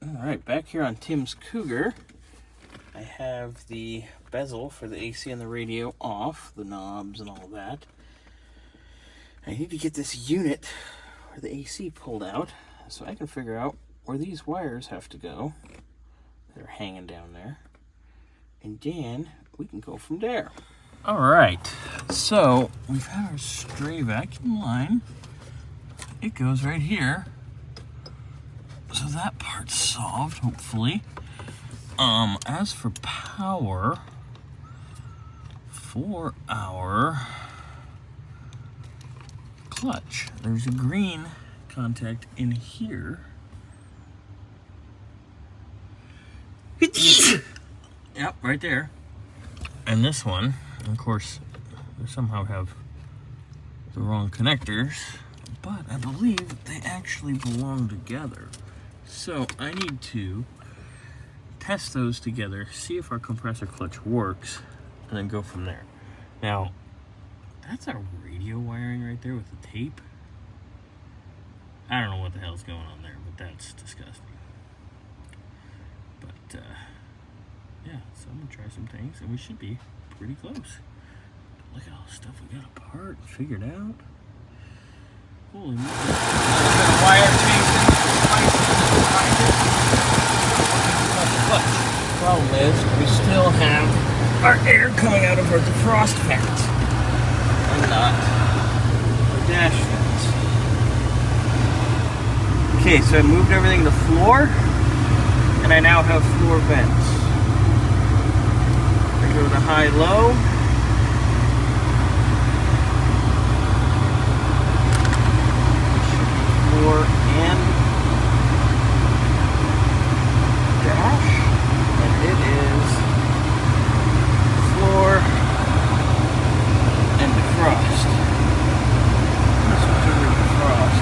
Alright, back here on Tim's Cougar, I have the bezel for the AC and the radio off, the knobs and all that. I need to get this unit where the AC pulled out so I can figure out where these wires have to go. They're hanging down there. And then we can go from there. Alright, so we've had our stray vacuum line. It goes right here. So that part's solved, hopefully. As for power, for our clutch, there's a green contact in here. Yep, right there. And this one, of course, they somehow have the wrong connectors, but I believe they actually belong together. So I need to test those together, see if our compressor clutch works, and then go from there. Now, that's our radio wiring right there with the tape. I don't know what the hell's going on there, but that's disgusting. But, yeah, so I'm gonna try some things, and we should be pretty close. Look at all the stuff we got apart and figured out. Holy moly. Wire chasing. The problem is we still have our air coming out of our defrost vent and not our dash vents. Okay, so I moved everything to floor, and I now have floor vents. I go to high-low. Floor and dash, and it is floor and defrost. Let's switch over to defrost.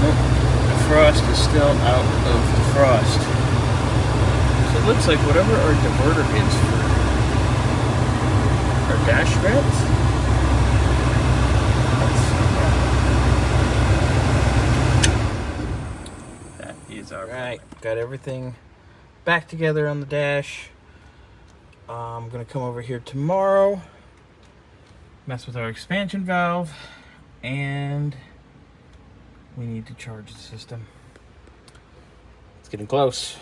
Nope, defrost is still out of defrost. So it looks like whatever our diverter is for our dash vents, alright, got everything back together on the dash. I'm gonna come over here tomorrow, mess with our expansion valve, and we need to charge the system. It's getting close.